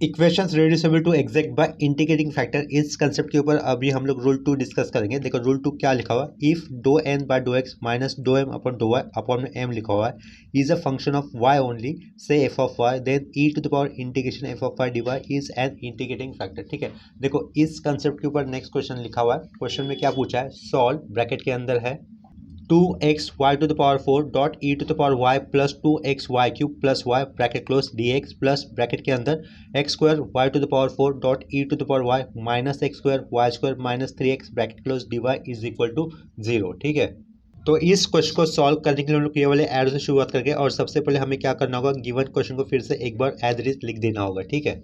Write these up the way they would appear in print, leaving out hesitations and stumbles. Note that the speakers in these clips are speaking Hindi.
Equations reducible to exact by integrating factor, इस कंसेप्ट के ऊपर अभी हम लोग रूल 2 डिस्कस करेंगे। देखो रूल 2 क्या लिखा हुआ है, if do N by dough x minus dough M upon dough Y upon में एम लिखा हुआ है is a function of Y only से F of Y then E to the power integration F of Y D Y is an integrating factor. ठीक है, देखो इस कंसेप्ट के ऊपर नेक्स्ट क्वेश्चन लिखा हुआ है। क्वेश्चन में क्या पूछा है, सॉल्व ब्रैकेट के अंदर है 2x y to the power 4 dot E to the power y plus 2xy cube plus y bracket close dx plus bracket के अंदर x square y to the power 4 dot E to the power y minus x square y square minus 3x bracket close dy is equal to 0। ठीक है, तो इस क्वेश्चन को सॉल्व करने के लिए हम लोग ये वाले एरो से शुरुआत करके, और सबसे पहले हमें क्या करना होगा, गिवन क्वेश्चन को फिर से एक बार एज इट इज लिख देना होगा। ठीक है,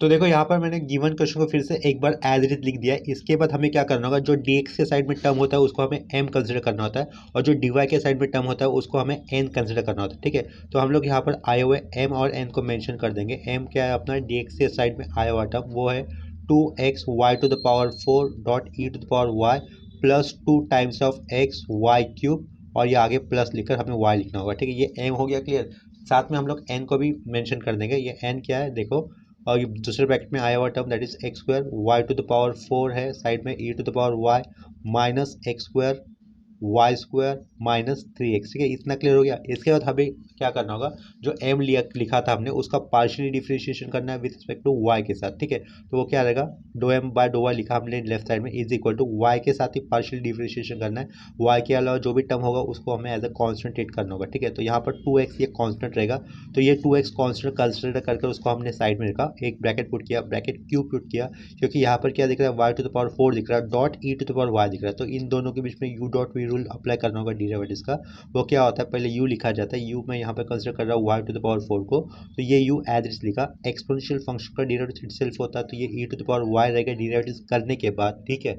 तो देखो यहाँ पर मैंने गिवन क्वेश्चन को फिर से एक बार एज इट इज लिख दिया है। इसके बाद हमें क्या करना होगा, जो dx के साइड में टर्म होता है उसको हमें m कंसिडर करना होता है, और जो dy के साइड में टर्म होता है उसको हमें n कंसिडर करना होता है। ठीक है, तो हम लोग यहाँ पर आए हुए m और n को मेंशन कर देंगे। m क्या है अपना, dx के साइड में आया हुआ टर्म वो है 2x y to the power 4 dot E to the power y plus 2 times of x y cube, और ये आगे प्लस लिखकर हमें y लिखना होगा। ठीक है, ये m हो गया क्लियर। साथ में हम लोग n को भी मेंशन कर देंगे। ये n क्या है देखो, और ये दूसरे ब्रैकेट में आया हुआ term that is X square Y to the power 4 है, साइड में E to the power Y minus x square Y square minus 3x। ठीक है, इतना क्लियर हो गया। इसके बाद हमें क्या करना होगा, जो m लिखा था हमने उसका पार्शियली डिफरेंशिएशन करना है विद रिस्पेक्ट टू y के साथ। ठीक है, तो वो क्या रहेगा, doe m by dough y लिखा हमने लेफ्ट साइड में इज इक्वल टू y के साथ ही पार्शियली डिफरेंशिएशन करना है। y के अलावा जो भी टर्म होगा उसको हमें एज अ कॉन्स्टेंट ट्रीट करना होगा। ठीक है, तो यहाँ पर 2x ये कॉन्स्टेंट रहेगा, तो ये 2x कॉन्स्टेंट कंसिडर करके उसको हमने साइड में रखा, एक ब्रैकेट पुट किया, ब्रैकेट क्यूब पुट किया, क्योंकि यहाँ पर क्या दिख रहा है, y टू द पावर 4 दिख रहा है dot E to the power y दिख रहा है, तो इन दोनों के बीच में u dot v rule apply करना होगा डेरिवेटिव्स का। वो क्या होता है, पहले u लिखा जाता है, u मैं यहाँ पर कंसिडर कर रहा हूँ y टू द पावर 4 को, तो ये u एज इट लिखा। एक्सपोनेंशियल फंक्शन का डेरिवेटिव इटसेल्फ होता है, तो ये e to the power y रहेगा डेरिवेटिव करने के बाद। ठीक है,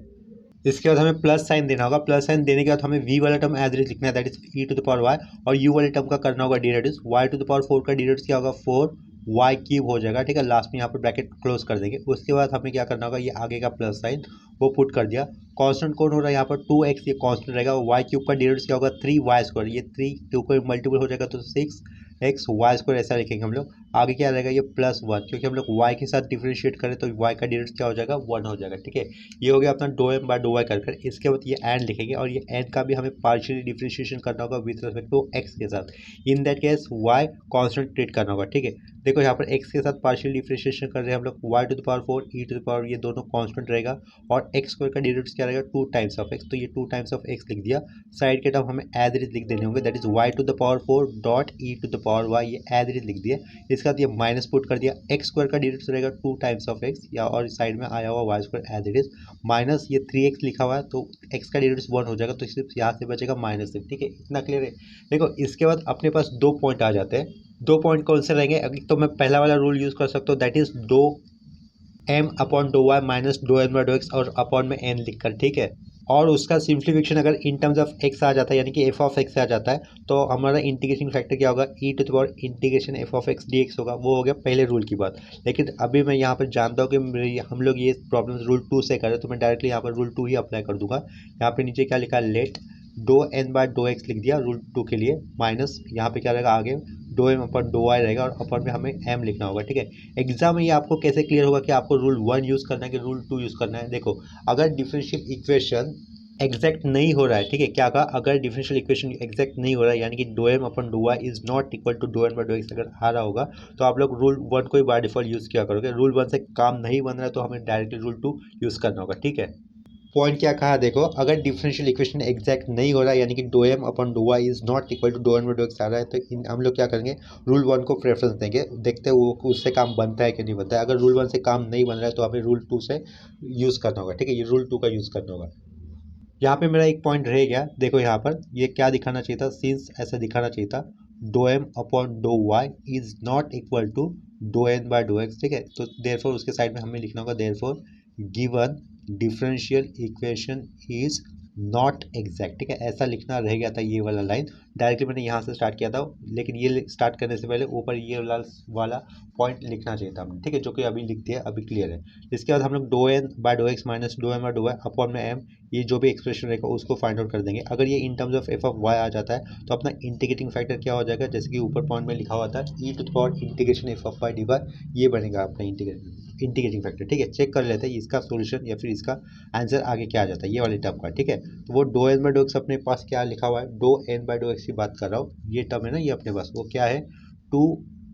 इसके बाद हमें प्लस साइन देना होगा, प्लस साइन देने के बाद हमें v वाला टर्म एज इट लिखना है that is e to the power y, और u वाले टर्म का करना होगा derivative. y to the power 4 का डेरिवेटिव क्या होगा, 4 y क्यूब हो जाएगा। ठीक है, लास्ट में यहाँ पर ब्रैकेट क्लोज कर देंगे। उसके बाद हमें क्या करना होगा, ये आगे का प्लस साइन वो पुट कर दिया। कांस्टेंट कौन हो रहा है यहाँ पर, 2x ये कांस्टेंट रहेगा, y क्यूब का डेरिवेटिव क्या होगा 3y स्क्वायर, ये 3 2 को मल्टीपल हो जाएगा तो 6x y स्क्वायर ऐसा लिखेंगे हम लोग। आगे क्या रहेगा, ये प्लस 1, क्योंकि हम लोग y के साथ डिफरेंशिएट करें तो y का डेरिवेटिव क्या हो जाएगा, 1 हो जाएगा। ठीक है, ये हो गया अपना dough m by dough y कर। इसके बाद ये एंड लिखेंगे, और ये एंड का भी हमें पार्शियली डिफरेंशिएशन करना होगा विद रिस्पेक्ट टू एक्स के साथ। In that case y constant treat करना होगा। ठीक है, देखो यहाँ पर एक्स के साथ पार्शियल डिफरेंशिएशन कर रहे हैं हम लोग, y to the power 4 e to the power, ये दोनों कांस्टेंट रहेगा, और एक्स स्क्वायर का डेरिवेटिव क्या रहेगा 2 टाइम्स ऑफ एक्स, तो ये 2 टाइम्स ऑफ एक्स लिख दिया। साइड के टर्म हमें एज इट इज लिख देने होंगे that is y to the power 4 dot E to the power Y, ये एज इट इज लिख दिया। इसके बाद ये माइनस पुट कर दिया, एक्स स्क्वायर का डेरिवेटिव रहेगा 2 टाइम्स ऑफ एक्स, या और साइड में आया हुआ y square as it is, minus ये 3x लिखा हुआ है तो x का डेरिवेटिव 1 हो जाएगा, तो सिर्फ यहाँ से बचेगा माइनस सिर्फ। ठीक है, इतना क्लियर है। देखो इसके बाद अपने पास 2 पॉइंट आ जाते हैं। 2 पॉइंट कौन से रहेंगे, अगर तो मैं पहला वाला रूल यूज़ कर सकता हूँ that is doe M upon dough y minus dough N by dough x, और अपॉन में एन लिखकर। ठीक है, और उसका सिंप्लीफिकेशन अगर इन टर्म्स ऑफ एक्स आ जाता है, यानी कि एफ ऑफ एक्स आ जाता है, तो हमारा इंटीग्रेशन फैक्टर क्या होगा, ई to the power integration F of X D X होगा। वो हो गया पहले रूल की बात। लेकिन अभी मैं यहाँ पर जानता हूँ कि हम लोग ये प्रॉब्लम रूल 2 से करें, तो मैं डायरेक्टली यहाँ पर रूल 2 ही अप्लाई कर दूंगा। यहाँ पे नीचे क्या लिखा है, let dough N by dough x लिख दिया रूल 2 के लिए, माइनस यहाँ पे क्या रहेगा आगे doe M upon dough y रहेगा, और अपन में हमें एम लिखना होगा। ठीक है, एग्जाम में ये आपको कैसे क्लियर होगा कि आपको रूल 1 यूज़ करना है कि रूल 2 यूज़ करना है। देखो अगर डिफरेंशियल इक्वेशन एग्जैक्ट नहीं हो रहा है, ठीक है, क्या कहा, अगर डिफरेंशियल इक्वेशन एग्जैक्ट नहीं हो रहा है, यानी कि dough M upon dough Y is not equal to dough N by dough x अगर आ रहा होगा, तो आप लोग रूल 1 को ही बाय डिफॉल्ट यूज़ किया करोगे। रूल 1 से काम नहीं बन रहा है तो हमें डायरेक्टली रूल 2 यूज़ करना होगा। ठीक है, पॉइंट क्या कहा देखो, अगर डिफरेंशियल इक्वेशन एग्जैक्ट नहीं हो रहा है, यानी कि dough M upon dough Y is not equal to dough N by dough X आ रहा है, तो हम लोग क्या करेंगे, रूल 1 को प्रेफरेंस देंगे, देखते हैं वो उससे काम बनता है कि नहीं बनता है। अगर रूल 1 से काम नहीं बन रहा है तो हमें रूल 2 से यूज़ करना होगा। ठीक है, ये रूल 2 का यूज़ करना होगा। यहाँ पे मेरा एक पॉइंट रह गया, देखो यहाँ पर ये क्या दिखाना चाहिए था, सिंस ऐसा दिखाना चाहिए था doe M upon dough Y is not equal to dough N by dough x. ठीक है, तो देयरफॉर उसके साइड में हमें लिखना होगा therefore given differential equation is not exact, ठीक है, ऐसा लिखना रह गया था ये वाला लाइन। डायरेक्टली मैंने यहाँ से स्टार्ट किया था, लेकिन ये स्टार्ट करने से पहले ऊपर ये वाला पॉइंट लिखना चाहिए था हमने, ठीक है, जो कि अभी लिख दिया, अभी क्लियर है। इसके बाद हम लोग doe N by dough x minus dough m by dough Y upon में एम, ये जो भी एक्सप्रेशन रहेगा उसको फाइंड आउट कर देंगे। अगर ये in terms of F of Y आ जाता है तो अपना इंटीग्रेटिंग फैक्टर क्या हो जाएगा, जैसे कि ऊपर पॉइंट में लिखा हुआ था ई to the power integration F of Y D Y, ये बनेगा अपना इंटीग्रेटिंग फैक्टर, ठीक है। चेक कर लेते हैं इसका सोल्यूशन या फिर इसका आंसर आगे क्या आ जाता है ये वाले टर्म का, ठीक है। तो वो doe N by dough x अपने पास क्या लिखा हुआ है, doe N by dough x की बात कर रहा हूँ, ये टर्म है ना, ये अपने पास वो क्या है, two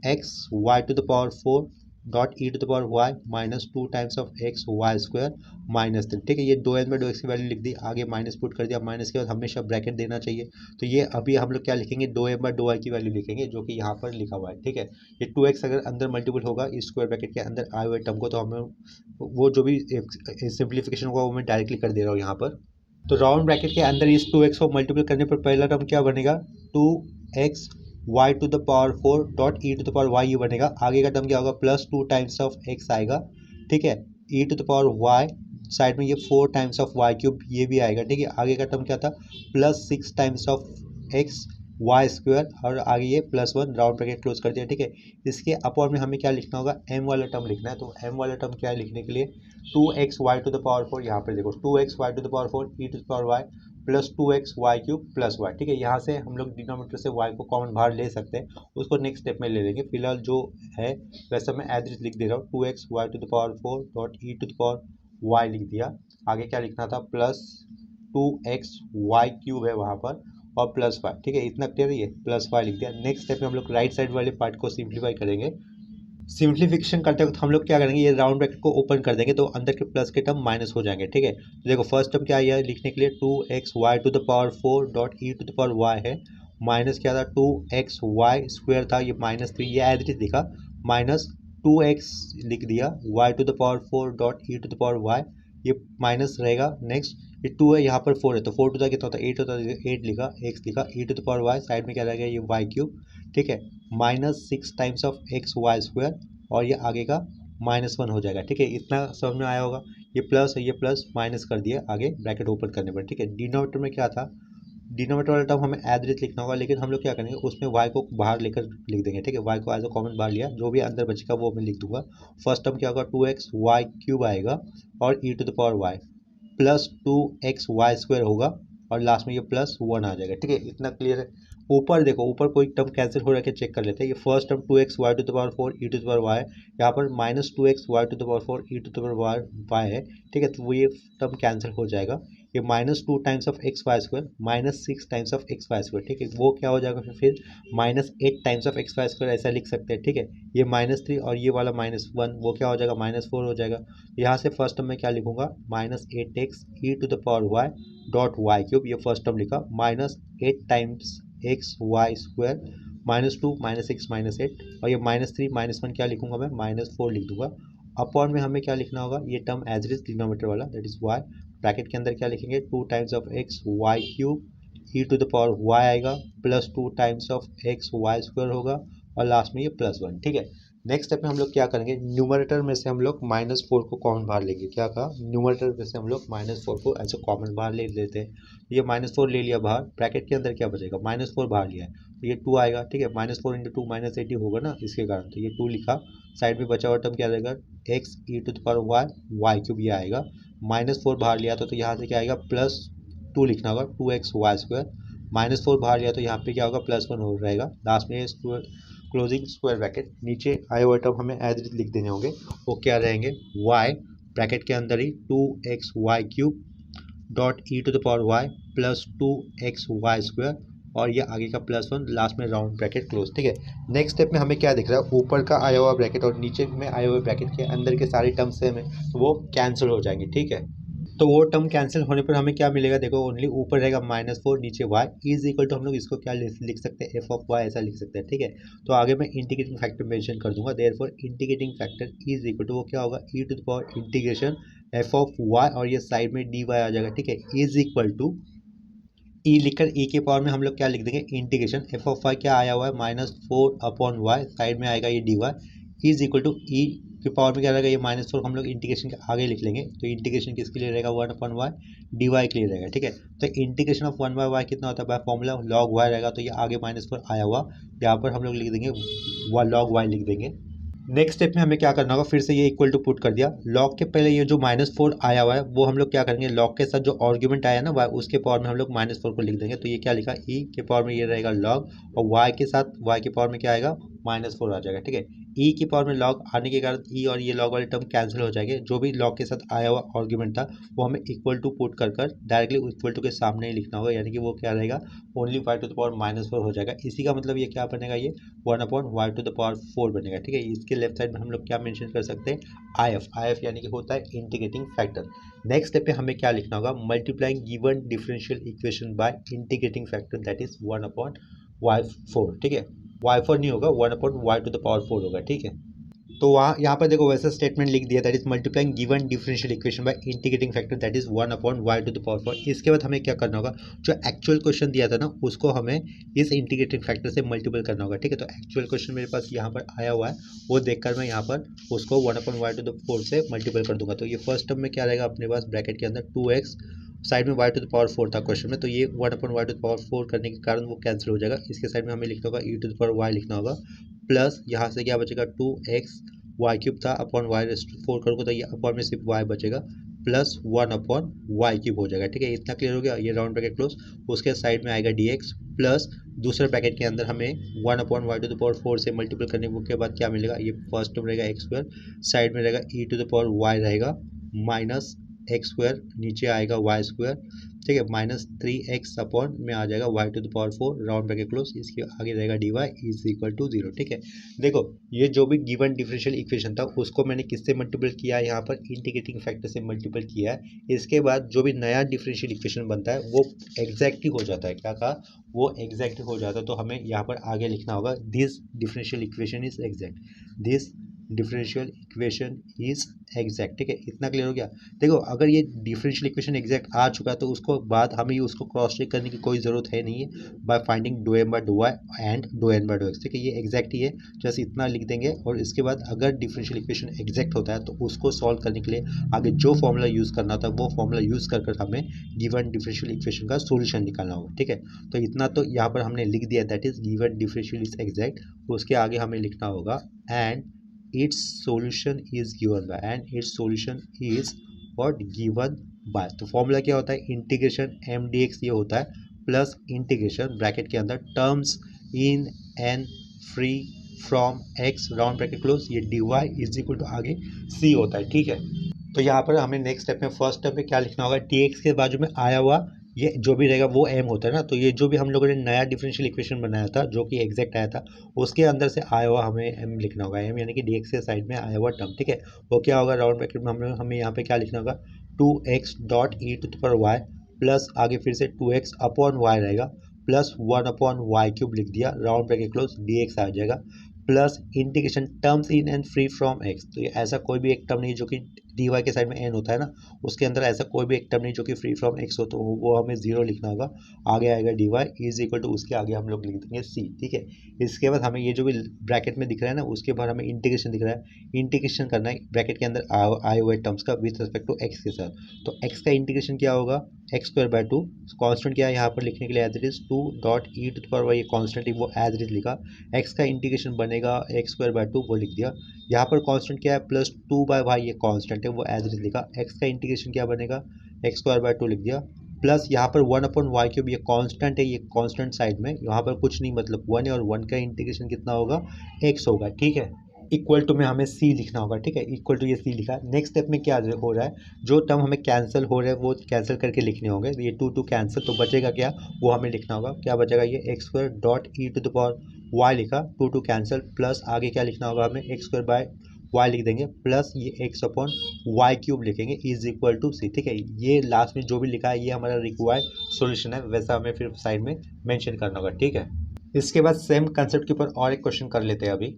x Y to the power four dot E to the power Y minus two times of x Y square minus three, ठीक है। ये dough N by dough x की वैल्यू लिख दी, आगे माइनस पुट कर दिया, माइनस के बाद हमेशा ब्रैकेट देना चाहिए। तो ये अभी हम लोग क्या लिखेंगे, doe N by dough y की वैल्यू लिखेंगे जो कि यहाँ पर लिखा हुआ है, ठीक है। ये टू एक्स अगर अंदर मल्टीपल होगा इस स्क्वायर ब्रैकेट के अंदर आए हुए टर्म को, तो हमें वो जो भी सिंप्लीफिकेशन होगा वो मैं डायरेक्टली कर दे रहा हूँ यहाँ पर। तो राउंड ब्रैकेट के अंदर इस टू एक्स को मल्टीपल करने पर पहला टर्म क्या बनेगा, two x Y to the power four dot E to the power Y, ये बनेगा। आगे का टर्म क्या होगा, plus two times of X आएगा, ठीक है, E to the power Y, side में ये four times of Y cube ये भी आएगा, ठीक है। आगे का टर्म क्या था, plus six times of x Y square, और आगे ये plus one, round bracket close कर दिया, ठीक है। इसके अपॉन में हमें क्या लिखना होगा, एम वाला टर्म लिखना है। तो एम वाला टर्म क्या है लिखने के लिए, two x Y to the power four, यहाँ पर देखो two x Y to the power four e to the power Y plus two x y cube plus y, ठीक है। यहाँ से हम लोग डिनोमिनेटर से वाई को कॉमन बाहर ले सकते हैं, उसको नेक्स्ट स्टेप में ले लेंगे। फिलहाल जो है वैसे मैं एज इट लिख दे रहा हूँ, two x Y to the power four dot E to the power y लिख दिया। आगे क्या लिखना था, plus two x y cube है वहाँ पर और प्लस वाई, ठीक है, इतना क्लियर है, ये प्लस वाई लिख दिया। नेक्स्ट स्टेप में हम लोग राइट साइड वाले पार्ट को सिंप्लीफाई करेंगे। सिंप्लीफिकेशन करते वक्त हम लोग क्या करेंगे, ये राउंड ब्रैकेट को ओपन कर देंगे तो अंदर के प्लस के टर्म माइनस हो जाएंगे, ठीक है। तो देखो फर्स्ट टर्म क्या है लिखने के लिए, two x Y to the power four dot E to the power y है, माइनस क्या था, टू एक्स वाई स्क्वायर था, ये माइनस थ्री, ये एज इट इज दिखा, माइनस टू एक्स लिख दिया y to the power four dot E to the power Y, ये माइनस रहेगा। नेक्स्ट ये टू है, यहाँ पर फोर है, तो फोर टू द कितना होता है, एट होता है, एट लिखा, एक्स लिखा, E to the power Y, side में क्या रहेगा, ये वाई क्यूब, ठीक है, minus six times of x Y square, और ये आगे का माइनस वन हो जाएगा, ठीक है। इतना समझ में आया होगा, ये प्लस है, ये प्लस माइनस कर दिया आगे ब्रैकेट ओपन करने पर, ठीक है। डिनोमिनेटर में क्या था, डिनोमिनेटर वाला टर्म हमें एज इट लिखना होगा, लेकिन हम लोग क्या करेंगे उसमें वाई को बाहर लेकर लिख देंगे, ठीक है। वाई को एज अ कॉमन बाहर लिया, जो भी अंदर बचेगा वो मैं लिख दूंगा। फर्स्ट टर्म क्या होगा, टू एक्स वाई क्यूब आएगा और E to the power Y plus two x Y square होगा, और लास्ट में ये प्लस वन आ जाएगा, ठीक है। इतना क्लियर है। ऊपर देखो, ऊपर कोई टर्म कैंसिल हो रहा है, चेक कर लेते हैं। ये first term two x Y to the power four e to the power y, यहाँ पर minus two x Y to the power four e to the power y है, ठीक है। तो वो ये टर्म कैंसिल हो जाएगा। ये minus two times of x Y square minus six times of x Y square, ठीक है, वो क्या हो जाएगा फिर minus eight times of x Y square, ऐसा लिख सकते हैं, ठीक है। ये माइनस थ्री और ये वाला माइनस वन, वो क्या हो जाएगा, माइनस फोर हो जाएगा। यहाँ से फर्स्ट टर्म में क्या लिखूंगा, minus eight x e to the power y dot y cube, ये फर्स्ट टर्म लिखा, minus eight times x Y square minus two minus six minus eight, और ये माइनस थ्री माइनस वन क्या लिखूंगा मैं, माइनस फोर लिख दूंगा। अपॉन में हमें क्या लिखना होगा, ये term as it is denominator वाला, दैट इज वाई, ब्रैकेट के अंदर क्या लिखेंगे, two times of x y cube e to the power y आएगा plus two times of x Y square होगा, और लास्ट में ये प्लस वन, ठीक है। नेक्स्ट स्टेप में हम लोग क्या करेंगे, न्यूमरेटर में से हम लोग माइनस फोर को कॉमन बाहर लेंगे। क्या कहा, न्यूमरेटर में से हम लोग माइनस फोर को ऐसे कॉमन बाहर ले लेते हैं। ये माइनस फोर ले लिया बाहर, ब्रैकेट के अंदर क्या बचेगा, माइनस फोर बाहर लिया है तो ये टू आएगा, ठीक है। Minus four into two minus eighty होगा ना, इसके कारण तो ये टू लिखा। साइड में बचा हुआ टर्म क्या रहेगा, x e to the power y y cube, ये आएगा। माइनस फोर बाहर लिया तो यहाँ से क्या आएगा, प्लस टू लिखना होगा, two x Y square, minus four बाहर लिया तो यहाँ पे क्या होगा, प्लस वन हो रहेगा। लास्ट में क्लोजिंग स्क्वायर ब्रैकेट, नीचे आए हुए टर्म हमें एज इट लिख देने होंगे, वो क्या रहेंगे, y ब्रैकेट के अंदर ही two x y cube dot E to the power Y plus two x Y square, और ये आगे का प्लस वन, लास्ट में राउंड ब्रैकेट क्लोज, ठीक है। नेक्स्ट स्टेप में हमें क्या दिख रहा है, ऊपर का आया हुआ ब्रैकेट और नीचे में आए हुए ब्रैकेट के अंदर के सारे टर्म्स से हमें वो कैंसिल हो जाएंगे, ठीक है। तो वो टर्म कैंसिल होने पर हमें क्या मिलेगा, देखो ओनली ऊपर रहेगा माइनस फोर, नीचे वाई इज इक्वल टू, हम लोग इसको क्या लिख सकते हैं, एफ ऑफ वाई ऐसा लिख सकते हैं, ठीक है। तो आगे मैं इंटीग्रेटिंग फैक्टर मेंशन कर दूंगा, therefore integrating factor is equal to, वो क्या होगा, ई to the power integration F of y, और ये साइड में डी वाई आ जाएगा, ठीक है, इज इक्वल टू ई लिखकर ई के पावर में हम लोग क्या लिख देंगे, इंटीग्रेशन एफ ऑफ वाई क्या आया हुआ है, minus four upon y, side में आएगा ये D Y, is equal to e के पावर में क्या रहेगा, ये -4 हम लोग इंटीग्रेशन के आगे लिख लेंगे, तो इंटीग्रेशन किसके लिए रहेगा, 1/y dy के लिए रहेगा, ठीक है। तो इंटीग्रेशन ऑफ 1/y कितना होता है, बाय फॉर्मूला log y रहेगा, तो ये आगे -4 आया हुआ, यहाँ पर हम लोग लिख देंगे log y लिख देंगे। नेक्स्ट स्टेप में हमें क्या करना होगा, फिर से ये इक्वल टू पुट कर दिया, लॉग के पहले ये जो -4 आया हुआ है वो हम लोग क्या करेंगे, लॉग के साथ जो आर्ग्यूमेंट आया ना y, उसके पावर में हम लोग -4 को लिख देंगे, तो ये क्या लिखा, e के पावर में ये रहेगा log, और y के साथ y के पावर में क्या आएगा, -4 आ जाएगा, ठीक है। e की पावर में log आने के कारण e और ये log वाले टर्म कैंसिल हो जाएंगे, जो भी log के साथ आया हुआ आर्ग्यूमेंट था वो हमें इक्वल टू पुट कर डायरेक्टली इक्वल टू के सामने ही लिखना होगा, यानी कि वो क्या रहेगा, only y to the power -4 हो जाएगा। इसी का मतलब ये क्या बनेगा, ये 1/y टू द पावर 4 बनेगा, ठीक है। इसके लेफ्ट साइड में हम लोग क्या मेंशन कर सकते हैं, IF यानी कि होता है इंटीग्रेटिंग फैक्टर। नेक्स्ट स्टेप पे हमें क्या लिखना होगा, multiplying given differential equation by integrating factor that is 1/y4, ठीक है। y4 नहीं होगा, 1/y टू द पावर 4 होगा, ठीक है। तो वहाँ यहाँ पर देखो वैसा स्टेटमेंट लिख दिया, that is multiplying given differential equation by integrating factor that is 1/y to the power 4। इसके बाद हमें क्या करना होगा, जो एक्चुअल क्वेश्चन दिया था ना उसको हमें इस इंटीग्रेटिंग फैक्टर से मल्टीपल करना होगा, ठीक है। तो एक्चुअल क्वेश्चन मेरे पास यहाँ पर आया हुआ है, वो देखकर मैं यहाँ पर उसको 1/y टू द 4 से मल्टीपल कर दूंगा। तो ये फर्स्ट टर्म में क्या रहेगा अपने पास, ब्रैकेट के अंदर 2x, साइड में y टू द पावर 4 था क्वेश्चन में, तो ये 1/y टू द पावर 4 करने के कारण वो कैंसिल हो जाएगा। इसके साइड में हमें लिखना होगा e to the power y लिखना होगा, प्लस यहाँ से क्या बचेगा, 2x वाई क्यूब था अपॉन वाई रेस्ट 4 करोगे तो ये अपॉन में सिर्फ वाई बचेगा, प्लस 1/y क्यूब हो जाएगा, ठीक है। इतना क्लियर हो गया, ये राउंड ब्रैकेट क्लोज। उसके साइड में आएगा dx, प्लस दूसरे ब्रैकेट के अंदर हमें 1/y टू द पावर 4 से मल्टीपल करने के बाद क्या मिलेगा, ये फर्स्ट टर्म रहेगा x², साइड में रहेगा e to the power y रहेगा, माइनस x², नीचे आएगा y², ठीक है, -3x अपॉन में आ जाएगा y to the power 4 round bracket close. इसके आगे रहेगा dy इज इक्वल टू 0, ठीक है। देखो ये जो भी गिवन डिफरेंशियल इक्वेशन था उसको मैंने किससे मल्टीपल किया है, यहाँ पर इंटीग्रेटिंग फैक्टर से मल्टीपल किया है। इसके बाद जो भी नया डिफरेंशियल इक्वेशन बनता है वो एग्जैक्ट ही हो जाता है, क्या कहा, वो एग्जैक्ट हो जाता है। तो हमें यहाँ पर आगे लिखना होगा, this differential equation is exact, this differential equation is exact, ठीक है। इतना क्लियर हो गया। देखो अगर ये डिफरेंशियल इक्वेशन एग्जैक्ट आ चुका है तो उसको बाद हमें उसको क्रॉस चेक करने की कोई ज़रूरत है नहीं है, by finding do m by dough y and do N by dough x, ठीक है। ये एग्जैक्ट ही है, जस्ट इतना लिख देंगे। और इसके बाद अगर डिफरेंशियल इक्वेशन एग्जैक्ट होता है तो उसको सॉल्व करने के लिए आगे जो फॉर्मूला यूज़ करना होता है वो फॉर्मूला यूज़ कर हमें गिवन डिफरेंशियल इक्वेशन का सोल्यूशन निकालना होगा, ठीक है। तो इतना तो यहाँ पर हमने लिख दिया, that is given differential is exact. उसके आगे हमें लिखना होगा and its solution is given by, and its solution is what given by। तो फॉर्मूला क्या होता है, इंटीग्रेशन एम डी एक्स ये होता है, प्लस इंटीग्रेशन ब्रैकेट के अंदर terms in N free from x round bracket close, ये D Y is equal to आगे सी होता है, ठीक है। तो यहाँ पर हमें नेक्स्ट स्टेप में फर्स्ट स्टेप में क्या लिखना होगा, डी एक्स के बाजू में आया हुआ ये जो भी रहेगा वो एम होता है ना। तो ये जो भी हम लोगों ने नया डिफरेंशियल इक्वेशन बनाया था जो कि एग्जैक्ट आया था उसके अंदर से आया हुआ हमें एम लिखना होगा, एम यानी कि डी एक्स के साइड में आया हुआ टर्म, ठीक है। वो क्या होगा, राउंड ब्रैकेट में हमें यहाँ पे क्या लिखना होगा, 2x dot E to the power Y, plus आगे फिर से 2x अपॉन वाई रहेगा, प्लस 1/y क्यूब लिख दिया, राउंड ब्रैकेट क्लोज, dx आ जाएगा, plus integration terms in and free from x. तो ये ऐसा कोई भी एक टर्म नहीं जो कि डी वाई के साइड में एन होता है ना, उसके अंदर ऐसा कोई भी एक टर्म नहीं जो कि फ्री फ्रॉम एक्स हो, तो वो हमें 0 लिखना होगा। आगे आएगा d Y is equal to, उसके आगे हम लोग लिख देंगे सी, ठीक है। इसके बाद हमें ये जो भी ब्रैकेट में दिख रहा है ना उसके बाद हमें इंटीग्रेशन दिख रहा है, इंटीग्रेशन करना है ब्रैकेट के अंदर आए हुए टर्म्स का विथ रिस्पेक्ट टू एक्स के साथ। तो एक्स का इंटीग्रेशन क्या होगा, x²/2, कॉन्स्टेंट क्या है यहाँ पर लिखने के लिए, as it is 2 dot E to the power Y, ये कॉन्स्टेंट वो एज इट इज लिखा, एक्स का इंटीग्रेशन बनेगा x²/2 वो लिख दिया। यहाँ पर कांस्टेंट क्या है, प्लस 2/y, ये कांस्टेंट है वो एज इट इज लिखा। x का इंटीग्रेशन क्या बनेगा, x²/2 लिख दिया, प्लस यहाँ पर 1/y क्यूब, ये कांस्टेंट है, ये कांस्टेंट साइड में यहाँ पर कुछ नहीं मतलब 1 है, और 1 का इंटीग्रेशन कितना होगा, x होगा, ठीक है। इक्वल टू में हमें सी लिखना होगा, ठीक है। इक्वल टू ये सी लिखा। नेक्स्ट स्टेप में क्या हो रहा है, जो टर्म हमें कैंसिल हो रहा है वो कैंसिल करके लिखने होंगे, ये 2 कैंसिल, तो बचेगा क्या, वो हमें लिखना होगा। क्या बचेगा, ये x² dot E to the power y लिखा, 2 कैंसिल, प्लस आगे क्या लिखना होगा हमें, x² बाय वाई लिख देंगे, प्लस ये x/y³ लिखेंगे इज इक्वल टू सी, ठीक है। ये लास्ट में जो भी लिखा है ये हमारा रिक्वायर्ड सॉल्यूशन है, वैसा हमें फिर साइड में मेंशन करना होगा, ठीक है। इसके बाद सेम कंसेप्ट के ऊपर और एक क्वेश्चन कर लेते हैं अभी।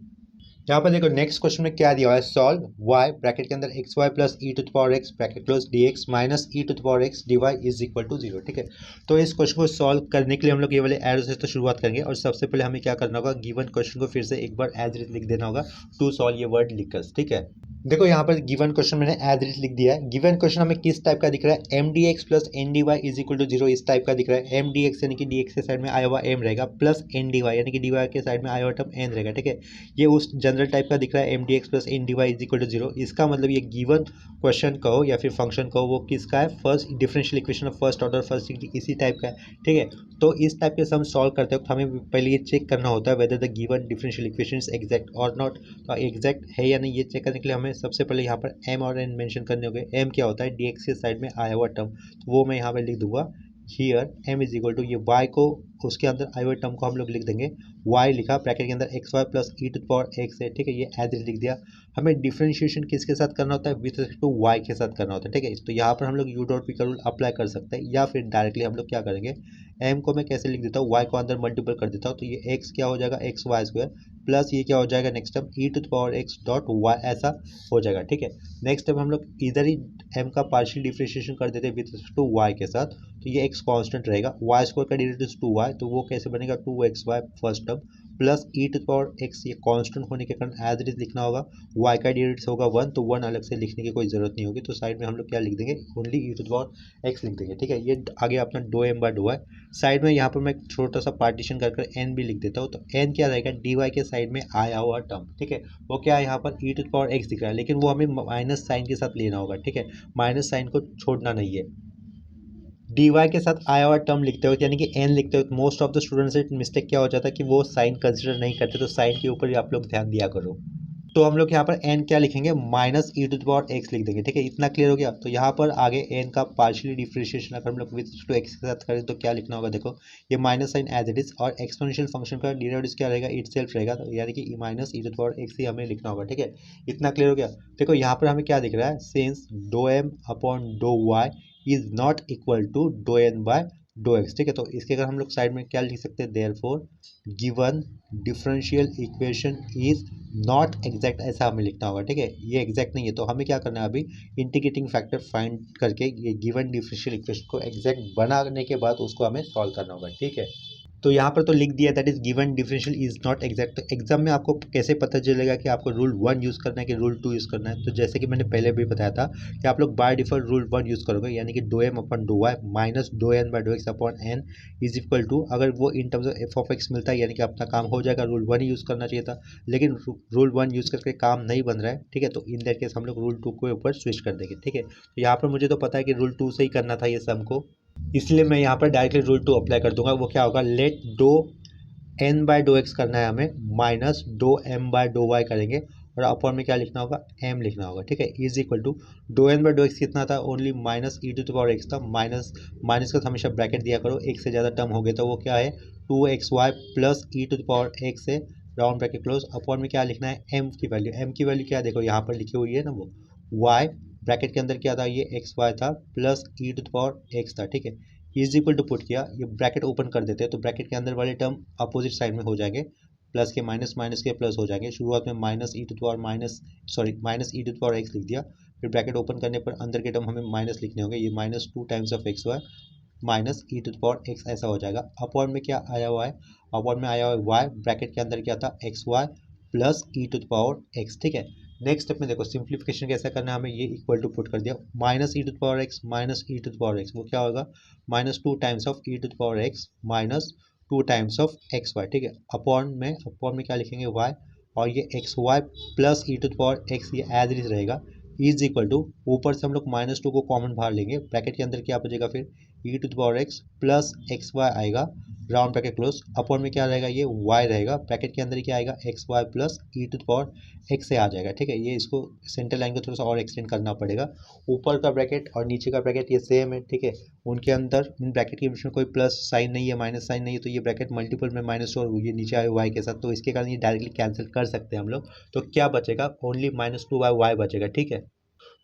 यहाँ पर देखो नेक्स्ट क्वेश्चन में क्या दिया हुआ है, सॉल्व y ब्रैकेट के अंदर xy plus e to the power x bracket close dx minus e to the power x dy is equal to 0, ठीक है। तो इस क्वेश्चन को सॉल्व करने के लिए हम लोग ये वाले एरो से तो शुरुआत करेंगे, और सबसे पहले हमें क्या करना होगा, गिवन क्वेश्चन को फिर से एक बार एज इट लिख देना होगा, टू सॉल्व ये वर्ड लिखकर, ठीक है। देखो यहाँ पर गिवन क्वेश्चन मैंने एज इट लिख दिया है। गिवन क्वेश्चन हमें किस टाइप का दिख रहा है, m d x plus n d Y is equal to zero, इस टाइप का दिख रहा है। एम डी एक्स यानी कि डी एक्स के साइड में आया हुआ एम रहेगा, प्लस एन डी वाई यानी कि डी वाई के साइड में आया हुआ टर्म एन रहेगा, ठीक है। ये उस जनरल टाइप का दिख रहा है, m d x plus n d Y is equal to zero. इसका मतलब ये गिवन क्वेश्चन कहो या फिर फंक्शन कहो, वो किसका है, first differential equation of first order first degree, इसी टाइप का है, ठीक है। तो इस टाइप के सम सॉल्व करते वक्त हमें पहले ये चेक करना होता है whether the given differential equation is exact और नॉट। तो एग्जैक्ट है या नहीं ये चेक करने के लिए हमें सबसे पहले यहाँ पर एम और एन मेंशन करने होंगे। एम क्या होता है, डी एक्स के साइड में आया हुआ टर्म, तो वो मैं यहाँ पर लिख दूंगा here m is equal to, ये वाई को उसके अंदर आए हुए टर्म को हम लोग लिख देंगे, वाई लिखा ब्रैकेट के अंदर x y plus e to power x है, ठीक है। ये एज लिख दिया। हमें डिफरेंशिएशन किसके साथ करना होता है, विथ रिस्पेक्ट टू वाई के साथ करना होता है, ठीक है। तो यहाँ पर हम लोग यू डॉट पी का रूल अप्लाई कर सकते हैं, या फिर डायरेक्टली हम लोग क्या करेंगे, एम को मैं कैसे लिख देता हूँ, वाई को अंदर मल्टीपल कर देता हूँ, तो ये एक्स क्या हो जाएगा, एक्स वाई स्क्वायर प्लस ये क्या हो जाएगा next term e to power x dot y, ऐसा हो जाएगा, ठीक है। नेक्स्ट टाइम हम लोग इधर ही एम का पार्शियल डिफरेंशिएशन कर देते हैं विथ रिस्पेक्ट टू वाई के साथ, तो ये एक्स कांस्टेंट रहेगा, वाई स्क्वायर का डेरिवेटिव टू वाई, तो वो कैसे बनेगा, two x y first term plus e to power x, ये कांस्टेंट होने के कारण एज इट इज लिखना होगा, वाई का डेरिवेटिव होगा वन, तो वन अलग से लिखने की कोई जरूरत नहीं होगी, तो साइड में हम लोग क्या लिख देंगे, only e to power x लिख देंगे, ठीक है। ये आगे अपना dough m by dough y. Side में यहाँ पर मैं छोटा सा पार्टीशन कर एन भी लिख देता हूँ, तो एन क्या रहेगा, डी वाई के साइड में आया हुआ टर्म, ठीक है। वो क्या है, यहाँ पर ई टू पावर एक्स दिख रहा है, लेकिन वो हमें माइनस साइन के साथ लेना होगा, ठीक है। माइनस साइन को छोड़ना नहीं है। डी वाई के साथ आया हुआ टर्म लिखते हो यानी कि एन लिखते हो, मोस्ट ऑफ द स्टूडेंट्स से मिस्टेक क्या हो जाता है कि वो साइन कंसिडर नहीं करते, तो साइन के ऊपर ही आप लोग ध्यान दिया करो। तो हम लोग यहाँ पर एन क्या लिखेंगे, minus e to the power x लिख देंगे, ठीक है। इतना क्लियर हो गया। तो यहाँ पर आगे एन का पार्शियली डिफरेंशिएशन अगर हम लोग विथ टू एक्स के साथ करें तो क्या लिखना होगा, देखो ये minus sign as it is, और एक्सपोनेंशियल फंक्शन का डेरिवेटिव क्या रहेगा, इट सेल्फ रहेगा, तो यानी कि minus e to the power x ही हमें लिखना होगा, ठीक है। इतना क्लियर हो गया। देखो यहाँ पर हमें क्या दिख रहा है, since do M upon dough Y is not equal to dough N by dough x, ठीक है। तो इसके अगर हम लोग साइड में क्या लिख सकते हैं, therefore given differential equation is not exact, ऐसा हमें लिखना होगा, ठीक है। ये एग्जैक्ट नहीं है, तो हमें क्या करना है, अभी इंटीग्रेटिंग फैक्टर फाइंड करके ये गिवन डिफरेंशियल इक्वेशन को एग्जैक्ट बनाने के बाद उसको हमें सॉल्व करना होगा, ठीक है। तो यहाँ पर तो लिख दिया that is given differential is not exact. तो एग्जाम में आपको कैसे पता चलेगा कि आपको रूल वन यूज़ करना है कि रूल टू यूज़ करना है, तो जैसे कि मैंने पहले भी बताया था कि आप लोग by default rule one use करोगे, यानी कि dough M upon dough y minus dough N by dough x upon n is equal to, अगर वो in terms of F of x मिलता है यानी कि अपना काम हो जाएगा, रूल वन ही यूज़ करना चाहिए था, लेकिन रूल वन यूज़ करके काम नहीं बन रहा है, ठीक है। तो इन दैट केस हम लोग रूल टू के ऊपर स्विच कर देंगे, ठीक है। तो यहाँ पर मुझे तो पता है कि रूल टू से ही करना था ये सम को, इसलिए मैं यहाँ पर डायरेक्टली रूल टू अप्लाई कर दूंगा। वो क्या होगा, let dough N by dough x करना है हमें, minus dough m by dough y करेंगे, और अपॉन में क्या लिखना होगा, एम लिखना होगा, ठीक है। Is equal to dough N by dough x कितना था, only minus e to the power x था, माइनस माइनस का हमेशा ब्रैकेट दिया करो, एक से ज़्यादा टर्म हो गया तो वो क्या है, two x y plus e to the power x है, राउंड ब्रैकेट क्लोज, अपॉन में क्या लिखना है, एम की वैल्यू। एम की वैल्यू क्या, देखो यहाँ पर लिखी हुई है ना, वो वाई ब्रैकेट के अंदर क्या था, ये एक्स वाई था plus e to the power x था, ठीक है। इज इक्वल टू पुट किया, ये ब्रैकेट ओपन कर देते हैं तो ब्रैकेट के अंदर वाले टर्म अपोजिट साइड में हो जाएंगे, प्लस के माइनस माइनस के प्लस हो जाएंगे। शुरुआत में minus e to power minus minus e to power x लिख दिया, फिर ब्रैकेट ओपन करने पर अंदर के टर्म हमें माइनस लिखने होंगे, ये minus two times of x y minus e to power x ऐसा हो जाएगा। अपॉन में क्या आया हुआ है, अपॉन में आया हुआ है वाई, ब्रैकेट के अंदर क्या था, x y plus e to power x, ठीक है। नेक्स्ट स्टेप में देखो सिंप्लीफिकेशन कैसा करना है हमें, ये इक्वल टू पुट कर दिया, minus e to power x minus e to power x, वो क्या होगा, minus two times of e to power x minus two times of x y, ठीक है। अपॉन में क्या लिखेंगे, वाई, और ये x y plus e to power x, ये एज इट इज रहेगा, इज इक्वल टू, ऊपर से हम लोग माइनस टू को कॉमन बाहर लेंगे, ब्रैकेट के अंदर क्या बचेगा फिर, e to power x plus x y आएगा, राउंड ब्रैकेट क्लोज, अपॉन में क्या रहेगा, ये वाई रहेगा, ब्रैकेट के अंदर क्या आएगा, x y plus e to power x से आ जाएगा, ठीक है। ये इसको सेंटर लाइन को थोड़ा सा और एक्सटेंड करना पड़ेगा, ऊपर का ब्रैकेट और नीचे का ब्रैकेट ये सेम है, ठीक है। उनके अंदर इन ब्रैकेट के बीच में कोई प्लस साइन नहीं है, माइनस साइन नहीं है, तो ये ब्रैकेट मल्टीपल में माइनस और ये नीचे आए वाई के साथ, तो इसके कारण ये डायरेक्टली कैंसिल कर सकते हैं हम लोग। तो क्या बचेगा, only minus two by y बचेगा, ठीक है,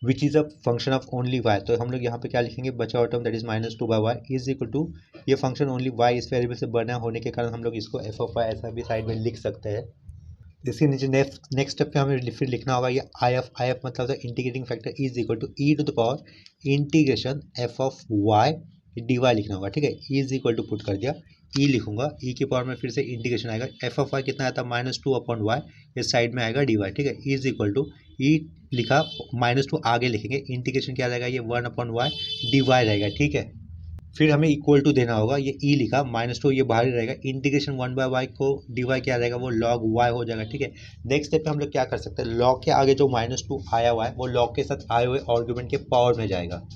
which is a function of only y. तो हम लोग यहाँ पे क्या लिखेंगे, बचा हुआ term that is minus two by y is equal to, ये फंक्शन ओनली वाई इस वेरिएबल से बना होने के कारण हम लोग इसको एफ ऑफ वाई ऐसा भी साइड में लिख सकते हैं। इसके नीचे नेक्स्ट स्टेप पे हमें फिर लिखना होगा ये आई एफ मतलब integrating factor is equal to e to the power integration F of Y D y लिखना होगा, ठीक है। इज इक्वल टू पुट कर दिया, ई लिखूंगा, ई की पावर में फिर से इंटीग्रेशन आएगा, एफ ऑफ वाई कितना आता है -2/y, इस साइड में आएगा dy, ठीक है, इज इक्वल टू ई लिखा, -2 आगे लिखेंगे, इंटीग्रेशन क्या रहेगा, ये 1/y dy रहेगा, ठीक है। फिर हमें इक्वल टू देना होगा, ये ई लिखा, -2 ये बाहर ही रहेगा, इंटीग्रेशन 1/y को dy क्या रहेगा, वो log y हो जाएगा, ठीक है। नेक्स्ट स्टेप पे हम लोग क्या कर सकते हैं, log के आगे जो -2 आया हुआ है वो log के साथ आए हुए आर्गुमेंट के पावर में जाएगा।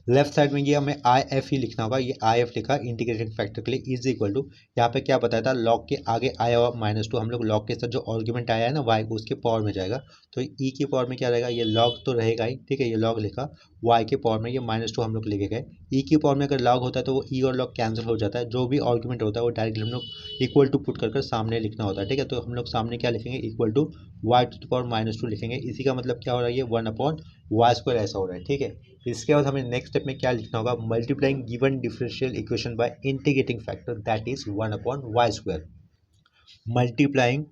लेफ्ट साइड में ये हमें आई एफ ही लिखना होगा, ये आई एफ लिखा इंटीग्रेटिंग फैक्टर के लिए, इज इक्वल टू, यहाँ पे क्या बताया था, लॉग के आगे आया हुआ -2 हम लोग लॉग के साथ जो आर्गुमेंट आया है ना वाई को, उसके पावर में जाएगा, तो ई की पावर में क्या रहेगा, ये लॉग तो रहेगा ही, ठीक है, ये लॉग लिखा, वाई के पावर में ये -2 हम लोग लेके गए, ई की पावर में अगर लॉग होता है तो वो ई और लॉग कैंसिल हो जाता है, जो भी आर्गुमेंट होता है वो डायरेक्टली हम लोग इक्वल टू पुट कर सामने लिखना होता है, ठीक है। तो हम लोग सामने क्या लिखेंगे, equal to y to the power -2 लिखेंगे, इसी का मतलब क्या हो रहा है, ये 1/y² ऐसा हो रहा है, ठीक है। इसके बाद हमें नेक्स्ट स्टेप में क्या लिखना होगा, multiplying given differential equation by integrating factor that is 1/y²। Multiplying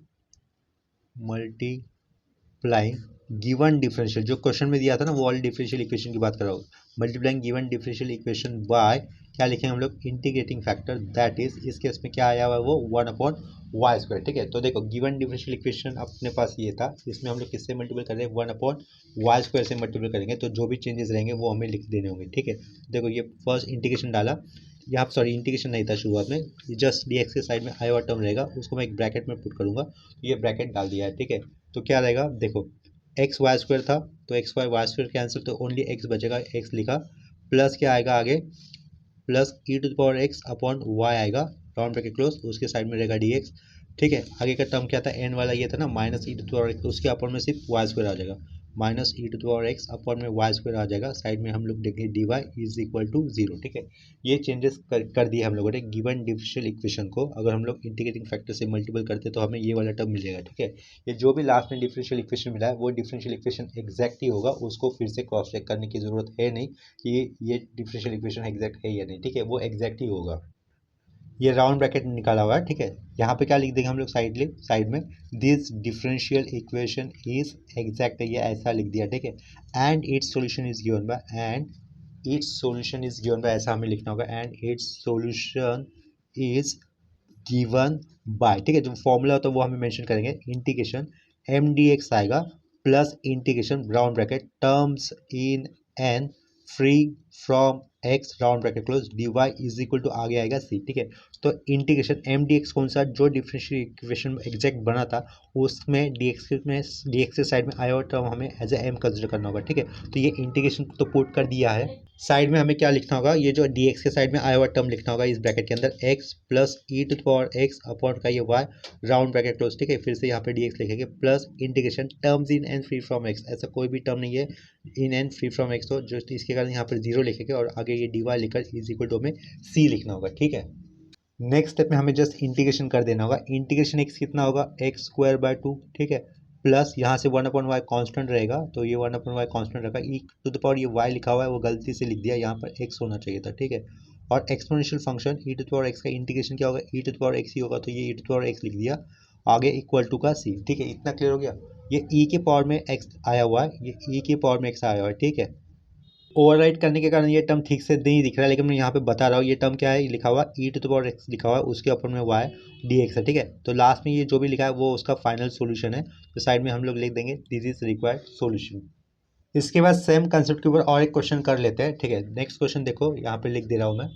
given differential, जो क्वेश्चन में दिया था ना वो वाली डिफरेंशियल इक्वेशन की बात कर रहा हूँ, multiplying given differential equation bye क्या लिखेंगे हम लोग, इंटीग्रेटिंग फैक्टर दैट इज, इस केस में क्या आया हुआ है वो 1/y², ठीक है। तो देखो गिवन डिफरेंशियल इक्वेशन अपने पास ये था, इसमें हम लोग किससे मल्टीपल कर रहे हैं, 1/y² से मल्टीपल करेंगे, तो जो भी चेंजेस रहेंगे वो हमें लिख देने होंगे, ठीक है। देखो ये फर्स्ट इंटीग्रेशन डाला, यहाँ सॉरी इंटीग्रेशन नहीं था शुरुआत में, जस्ट डी एक्स के साइड में आया हुआ टर्म रहेगा, उसको मैं एक ब्रैकेट में पुट करूँगा, तो ये ब्रैकेट डाल दिया है, ठीक है। तो क्या रहेगा, देखो XY² था, तो XY² कैंसिल, तो ओनली x बचेगा, x लिखा, प्लस क्या आएगा आगे, प्लस e⁻x/y आएगा, राउंड ब्रैकेट क्लोज, उसके साइड में रहेगा dx, ठीक है। आगे का टर्म क्या था, n वाला ये था ना, -e⁻x, उसके अपर में सिर्फ y² आ जाएगा, -e⁻x/y² आ जाएगा, साइड में हम लोग देखेंगे dy इज इक्वल टू 0, ठीक है। ये चेंजेस कर दिए हम लोगों ने गिवन डिफरेंशियल इक्वेशन को, अगर हम लोग इंटीग्रेटिंग फैक्टर से मल्टीपल करते तो हमें ये वाला टर्म मिल जाएगा, ठीक है। ये जो भी लास्ट में डिफरेंशियल इक्वेशन मिला है वो डिफरेंशियल इक्वेशन एग्जैक्ट ही होगा, उसको फिर से क्रॉस चेक करने की जरूरत है नहीं कि ये डिफरेंशियल इक्वेशन एग्जैक्ट है या नहीं, ठीक है, वो एग्जैक्ट ही होगा। ये राउंड ब्रैकेट निकाला हुआ है, ठीक है। यहाँ पे क्या लिख देंगे हम लोग, साइड में this differential equation is exact, ये ऐसा लिख दिया, ठीक है। And its solution is given by, ऐसा हमें लिखना होगा, and its solution is given bye, ठीक है। जो फॉर्मूला होता है वो हमें मेंशन करेंगे, इंटीग्रेशन mdx आएगा plus integration round bracket terms in N free from x round bracket close dy is equal to आगे आएगा c, ठीक है। तो इंटीग्रेशन mdx कौन सा, जो डिफरेंशियल इक्वेशन एग्जैक्ट बना था उसमें dx के साइड में आया हुआ टर्म हमें एज ए m कंसिडर करना होगा, ठीक है। तो ये इंटीग्रेशन तो पुट कर दिया है, साइड में हमें क्या लिखना होगा, ये जो dx के साइड में आया हुआ टर्म लिखना होगा इस ब्रैकेट के अंदर, x प्लस e⁻x अपॉन का ये y राउंड ब्रैकेट क्लोज, ठीक है। फिर से यहाँ पे dx लिखेंगे plus integration terms in and free from x, ऐसा कोई भी टर्म नहीं है इन एंड फ्री फ्रॉम x, तो जो इसके कारण यहाँ पर 0 लिखेंगे और आगे ये dy लिखकर इज इक्वल टू में c लिखना होगा, ठीक है। नेक्स्ट स्टेप में हमें जस्ट इंटीग्रेशन कर देना होगा, इंटीग्रेशन x कितना होगा, x²/2, ठीक है, प्लस यहाँ से 1/y कांस्टेंट रहेगा, तो ये 1/y कांस्टेंट रहेगा, e⁻ ये y लिखा हुआ है वो गलती से लिख दिया, यहाँ पर x होना चाहिए था, ठीक है। और एक्सपोनेंशियल फंक्शन e⁻x का इंटीग्रेशन क्या होगा, e⁻x ही होगा, तो ये e⁻x लिख दिया, आगे इक्वल टू का c, ठीक है। इतना क्लियर हो गया। ये e के पावर में x आया हुआ है, ये e के पावर में x आया हुआ है, ठीक है। ओवरराइट करने के कारण ये टर्म ठीक से नहीं दिख रहा है, लेकिन मैं यहाँ पे बता रहा हूँ ये टर्म क्या है, लिखा हुआ e⁻x लिखा हुआ है, उसके ऊपर में y dx है, ठीक है। तो लास्ट में ये जो भी लिखा है वो उसका फाइनल सॉल्यूशन है, तो साइड में हम लोग लिख देंगे दिस इज रिक्वायर्ड सॉल्यूशन। इसके बाद सेम कंसेप्ट के ऊपर और एक क्वेश्चन कर लेते हैं, ठीक है। नेक्स्ट क्वेश्चन देखो, यहाँ पे लिख दे रहा हूँ मैं।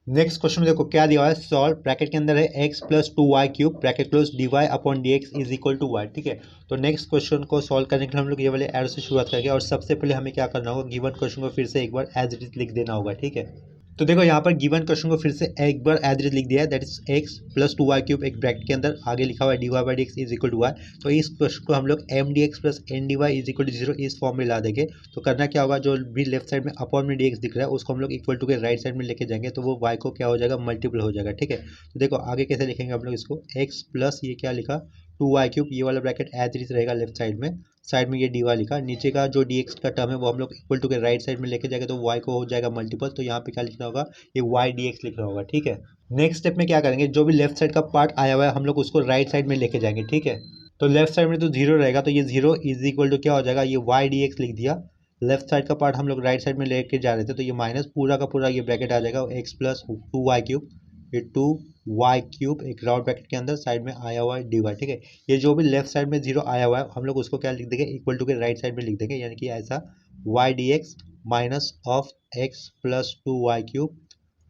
नेक्स्ट क्वेश्चन में देखो क्या दिया हुआ है, सॉल्व, ब्रैकेट के अंदर है x plus 2y³ bracket close dy upon dx is equal to y, ठीक है। तो नेक्स्ट क्वेश्चन को सॉल्व करने के लिए हम लोग ये वाले एरो से शुरुआत करेंगे, और सबसे पहले हमें क्या करना होगा, गिवन क्वेश्चन को फिर से एक बार एज इट इज लिख देना होगा, ठीक है। तो देखो यहाँ पर गिवन क्वेश्चन को फिर से एक बार एज इट इज लिख दिया है, that is x plus 2y³ एक ब्रैकेट के अंदर, आगे लिखा हुआ है dy/dx is equal to y। तो इस क्वेश्चन को हम लोग mdx plus ndy is equal to 0 इस फॉर्म में ला देंगे। तो करना क्या होगा, जो भी लेफ्ट साइड में अपॉन में dx दिख रहा है उसको हम लोग इक्वल टू के राइट साइड में लेके जाएंगे, तो वो y को क्या हो जाएगा, मल्टीपल हो जाएगा, ठीक है। तो देखो आगे कैसे लिखेंगे हम लोग इसको, x प्लस ये क्या लिखा 2y³ ये वाला ब्रैकेट एज इट इज रहेगा लेफ्ट साइड में ये dy लिखा, नीचे का जो dx का टर्म है वो हम लोग इक्वल टू के राइट साइड में लेके जाएंगे, तो y को हो जाएगा मल्टीपल, तो यहाँ पे क्या लिखना होगा, ये y dx लिखना होगा, ठीक है। नेक्स्ट स्टेप में क्या करेंगे, जो भी लेफ्ट साइड का पार्ट आया हुआ है हम लोग उसको राइट साइड में लेके जाएंगे, ठीक है। तो लेफ्ट साइड में तो 0 रहेगा, तो ये 0 इज इक्वल टू क्या हो जाएगा, ये y dx लिख दिया, लेफ्ट साइड का पार्ट हम लोग राइट साइड में लेके जा रहे थे, तो ये माइनस पूरा का पूरा ये ब्रैकेट आ जाएगा, x प्लस 2y³ ये 2 वाई क्यूब एक राउंड ब्रैकेट के अंदर साइड में आया हुआ है dy, ठीक है। ये जो भी लेफ्ट साइड में जीरो आया हुआ है हम लोग उसको क्या लिख देंगे, इक्वल टू के राइट साइड में लिख देंगे, यानी कि ऐसा y d x minus of x plus two y cube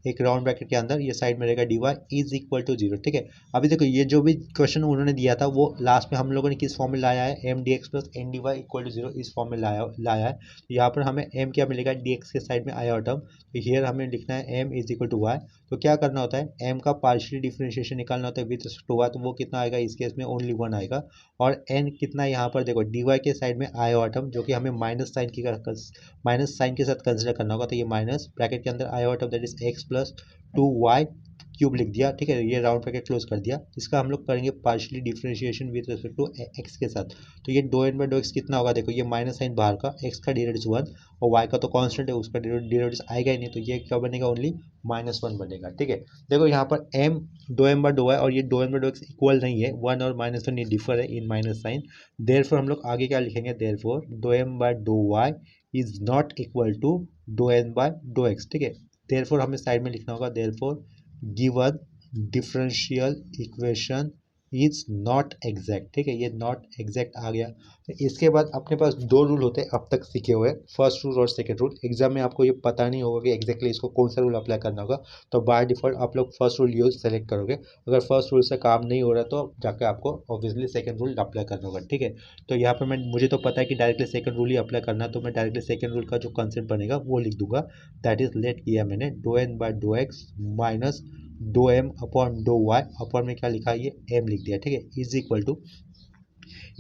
एक राउंड ब्रैकेट के अंदर ये साइड में रहेगा d Y is equal to zero, ठीक है। अभी देखो ये जो भी क्वेश्चन उन्होंने दिया था वो लास्ट में हम लोगों ने किस फॉर्म में लाया है, m d x plus n d y equal to zero इस फॉर्म में लाया है। तो यहाँ पर हमें एम क्या मिलेगा, डी एक्स के साइड में आया हुआ टर्म, तो हियर हमें लिखना है m is equal to y. तो क्या करना होता है, एम का पार्शियली डिफरेंशिएशन निकालना होता है विद रिस्पेक्ट टू वाई, तो वो कितना आएगा, इस केस में ओनली वन आएगा। और एन कितना यहाँ पर देखो डी वाई के साइड में आया हुआ टर्म जो कि हमें माइनस साइन के साथ कंसिडर करना होगा, तो ये माइनस ब्रैकेट के अंदर आया हुआ term that is x plus two y cube लिख दिया, ठीक है। ये राउंड ब्रैकेट क्लोज कर दिया। इसका हम लोग करेंगे partially differentiation with respect to x के साथ, तो ये dough N by dough x कितना होगा, देखो ये माइनस साइन बाहर का, एक्स का डेरिवेटिव वन और वाई का तो कांस्टेंट है उसका डेरिवेटिव आएगा ही नहीं, तो ये क्या बनेगा, ओनली माइनस वन बनेगा, ठीक है। देखो यहाँ पर m do m by dough y और ये do m by dough x equal नहीं है, वन और माइनस वन ये डिफर है इन माइनस साइन, देयरफॉर हम लोग आगे क्या लिखेंगे, therefore do m by dough Y is not equal to dough N by dough x, ठीक है। देयरफॉर हमें साइड में लिखना होगा, therefore given differential equation is not exact, ठीक है। ये नॉट एग्जैक्ट आ गया। तो इसके बाद अपने पास दो रूल होते हैं अब तक सीखे हुए, फर्स्ट रूल और सेकंड रूल। एग्जाम में आपको ये पता नहीं होगा कि एग्जैक्टली इसको कौन सा रूल अप्लाई करना होगा, तो बाय डिफॉल्ट आप लोग फर्स्ट रूल यूज सेलेक्ट करोगे। अगर फर्स्ट रूल से काम नहीं हो रहा तो जाकर आपको ऑब्वियसली सेकंड रूल अप्लाई करना होगा, ठीक है। तो यहाँ पर मुझे तो पता है कि डायरेक्टली सेकंड रूल ही अप्लाई करना है, तो मैं डायरेक्टली सेकंड रूल का जो कंसेप्ट बनेगा वो लिख दूंगा, दैट इज लेट किया मैंने do N by dough x minus dough M upon dough Y, upon में क्या लिखा है, ये एम लिख दिया, ठीक है, इज इक्वल टू,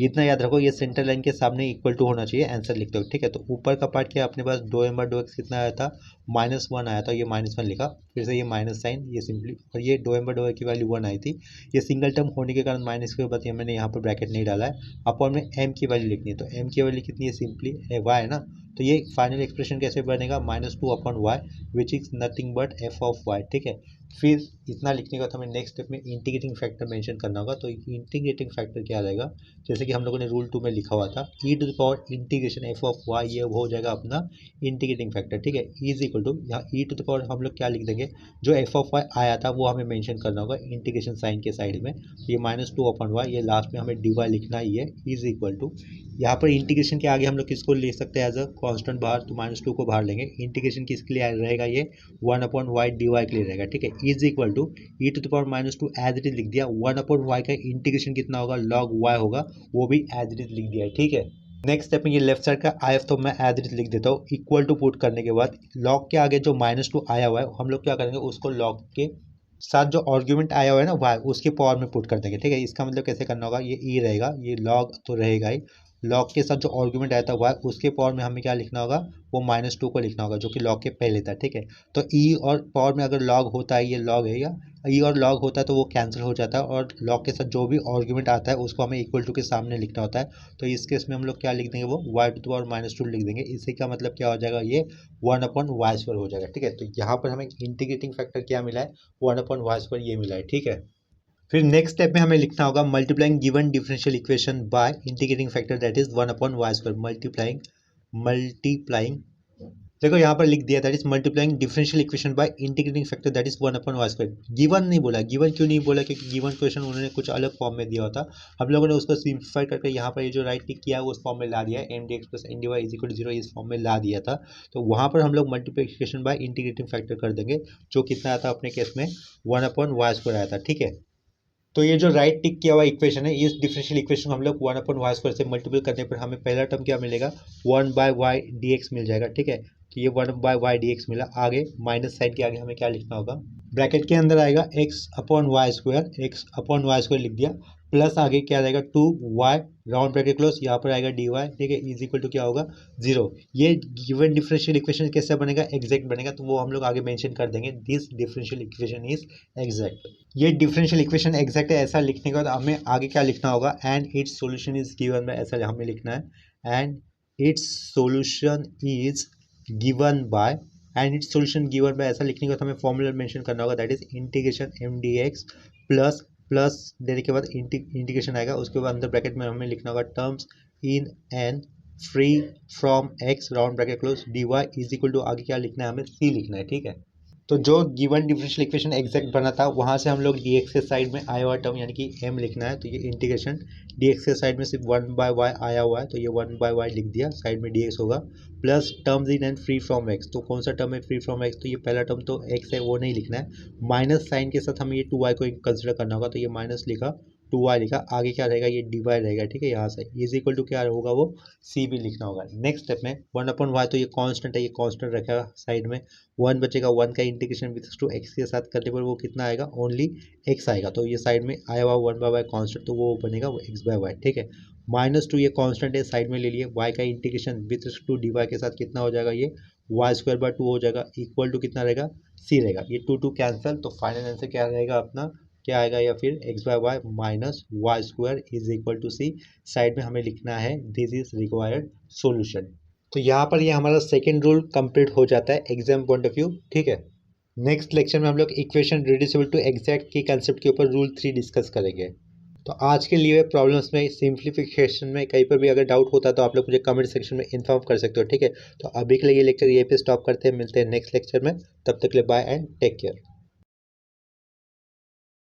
इतना याद रखो ये सेंटर लाइन के सामने इक्वल टू होना चाहिए, आंसर लिखते हो, ठीक है। तो ऊपर का पार्ट क्या अपने पास, डो एम बार डो एक्स कितना आया था, माइनस वन आया था, ये माइनस वन लिखा, फिर से ये माइनस साइन, ये सिंपली, और ये do M bar dough x की वैल्यू वन आई थी, ये सिंगल टर्म होने के कारण माइनस के बाद ये मैंने यहाँ पर ब्रैकेट नहीं डाला है, अपॉन में एम की वैल्यू लिखनी है, तो एम की वैल्यू कितनी है, सिंपली वाई है ना, तो ये फाइनल एक्सप्रेशन कैसे बनेगा, minus two upon y which is nothing but f of y, ठीक है। फिर इतना लिखने का तो हमें नेक्स्ट स्टेप में इंटीग्रेटिंग फैक्टर मेंशन करना होगा, तो इंटीग्रेटिंग फैक्टर क्या रहेगा, जैसे कि हम लोगों ने रूल टू में लिखा हुआ था, ई to the power integration F of y, ये हो जाएगा अपना इंटीग्रेटिंग फैक्टर, ठीक है। इज इक्वल टू यहाँ ई टू द पावर हम लोग क्या लिख देंगे, जो एफ ऑफ वाई आया था वो हमें मेंशन करना होगा इंटीग्रेशन साइन के साइड में, ये माइनस टू अपॉन वाई, ये लास्ट में हमें डी वाई लिखना ही है, इज इक्वल टू, यहाँ पर इंटीग्रेशन के आगे हम लोग किसको ले सकते हैं एज अ कॉन्स्टेंट बाहर, तो माइनस टू को बाहर लेंगे, इंटीग्रेशन किसके लिए रहेगा, ये one upon y D y के लिए रहेगा, ठीक है। Is equal to e to the power minus two as it is लिख दिया, वन अपॉन वाई का इंटीग्रेशन कितना होगा, लॉग वाई होगा, वो भी एज इट इज लिख दिया है, ठीक है। नेक्स्ट स्टेप में ये लेफ्ट साइड का आई एफ तो मैं एज इट इज लिख देता हूँ, इक्वल टू पुट करने के बाद लॉग के आगे जो माइनस टू आया हुआ है हम लोग क्या करेंगे, उसको लॉग के साथ जो आर्ग्यूमेंट आया हुआ है ना वाई, उसके पावर में पुट कर देंगे, ठीक है। इसका मतलब कैसे करना होगा, ये ई रहेगा, ये लॉग तो रहेगा ही, लॉग के साथ जो आर्ग्यूमेंट आया था वाई उसके पावर में हमें क्या लिखना होगा, वो माइनस टू को लिखना होगा जो कि लॉग के पहले था, ठीक है। तो ई और पावर में अगर लॉग होता है, ये लॉग है, या ई और लॉग होता है तो वो कैंसिल हो जाता है, और लॉग के साथ जो भी आर्ग्यूमेंट आता है उसको हमें इक्वल टू के सामने लिखना होता है, तो इस केस में हम लोग क्या लिख देंगे, वो y to the power minus two लिख देंगे। इससे क्या मतलब क्या हो जाएगा, ये वन अपॉन वाई स्क्वायर हो जाएगा, ठीक है। तो यहाँ पर हमें इंटीग्रेटिंग फैक्टर क्या मिला है, वन अपॉन वाई स्क्वायर ये मिला है, ठीक है। फिर नेक्स्ट स्टेप में हमें लिखना होगा multiplying given differential equation by integrating factor that is one upon y square, multiplying देखो यहाँ पर लिख दिया that is multiplying differential equation by integrating factor that is one upon y square. Given नहीं बोला, गिवन क्यों नहीं बोला, क्योंकि गिवन क्वेश्चन उन्होंने कुछ अलग फॉर्म में दिया होता, हम लोगों ने उसको सिंप्लीफाई करके यहाँ पर ये जो राइट टिक किया है उस फॉर्म में ला दिया है, m d x plus n d Y is equal to zero इस फॉर्म में ला दिया था, तो वहाँ पर हम लोग मल्टीप्लिकेशन बाय इंटीग्रेटिंग फैक्टर कर देंगे, जो कितना आया था अपने केस में वन अपॉन वाई स्क्वायर आया था, ठीक है। तो ये जो राइट टिक किया हुआ इक्वेशन है, इस डिफरेंशियल इक्वेशन हम लोग वन अपॉन वाई स्क्वायर से मल्टीपल करने पर हमें पहला टर्म क्या मिलेगा, one by y d x मिल जाएगा, ठीक है। तो ये one by y d x मिला, आगे माइनस साइन के आगे हमें क्या लिखना होगा, ब्रैकेट के अंदर आएगा एक्स अपॉन वाई स्क्वायर लिख दिया, प्लस आगे क्या रहेगा two y round bracket close, यहाँ पर आएगा डी वाई, ठीक है, इज इक्वल टू क्या होगा, जीरो। ये गिवन डिफरेंशियल इक्वेशन कैसे बनेगा, एग्जैक्ट बनेगा, तो वो हम लोग आगे मेंशन कर देंगे, this differential equation is exact. ये डिफरेंशियल इक्वेशन एग्जैक्ट है ऐसा लिखने के बाद हमें आगे क्या लिखना होगा, and its solution is given by, ऐसा हमें लिखना है, and its solution is given by, and its solution given by ऐसा लिखने के बाद हमें फॉर्मूला मेंशन करना होगा, that is integration m d x plus plus देने के बाद इंटीग्रेशन आएगा, उसके बाद अंदर ब्रैकेट में हमें लिखना होगा terms in N free from x round bracket close d Y is equal to, आगे क्या लिखना है हमें सी लिखना है, ठीक है। तो जो गिवन डिफरेंशियल इक्वेशन एग्जैक्ट बना था वहाँ से हम लोग डी एक्स के साइड में आया हुआ टर्म यानी कि एम लिखना है, तो ये इंटीग्रेशन डी एक्स के साइड में सिर्फ 1/y आया हुआ है, तो ये 1/y लिख दिया, साइड में डी एक्स होगा, plus terms in and free from x. तो कौन सा टर्म है फ्री फ्रॉम एक्स, तो ये पहला टर्म तो एक्स है वो नहीं लिखना है, माइनस साइन के साथ हमें ये 2y को कंसिडर करना होगा, तो ये माइनस लिखा 2y लिखा, आगे क्या रहेगा ये dy रहेगा, ठीक है, यहाँ से इज इक्वल टू क्या होगा वो c भी लिखना होगा। नेक्स्ट स्टेप में 1/y, तो ये कांस्टेंट है, ये कांस्टेंट रखा साइड में, 1 बचेगा, 1 का इंटीग्रेशन विथ टू एक्स के साथ करने पर वो कितना आएगा, ओनली एक्स आएगा, तो ये साइड में आया हुआ 1/y कांस्टेंट, तो वो बनेगा वो x/y, ठीक है। -2 ये कांस्टेंट है, साइड में ले लिए, y का इंटीग्रेशन विथ टू dy के साथ कितना हो जाएगा, ये y² 2 हो जाएगा, इक्वल टू कितना रहेगा c रहेगा, ये 2 कैंसिल, तो फाइनल आंसर क्या रहेगा अपना, क्या आएगा, या फिर x/y minus y² is equal to c। साइड में हमें लिखना है दिस इज रिक्वायर्ड सॉल्यूशन। तो यहाँ पर ये हमारा सेकेंड रूल कंप्लीट हो जाता है एग्जाम पॉइंट ऑफ व्यू, ठीक है। नेक्स्ट लेक्चर में हम लोग इक्वेशन रिड्यूसिबल टू एग्जैक्ट के कंसेप्ट के ऊपर रूल 3 डिस्कस करेंगे। तो आज के लिए प्रॉब्लम्स में सिंप्लीफिकेशन में कहीं पर भी अगर डाउट होता है तो आप लोग मुझे कमेंट सेक्शन में इन्फॉर्म कर सकते हो, ठीक है। तो अभी के लिए ये लेक्चर ये पे स्टॉप करते हैं, मिलते हैं नेक्स्ट लेक्चर में, तब तक के लिए बाय एंड टेक केयर।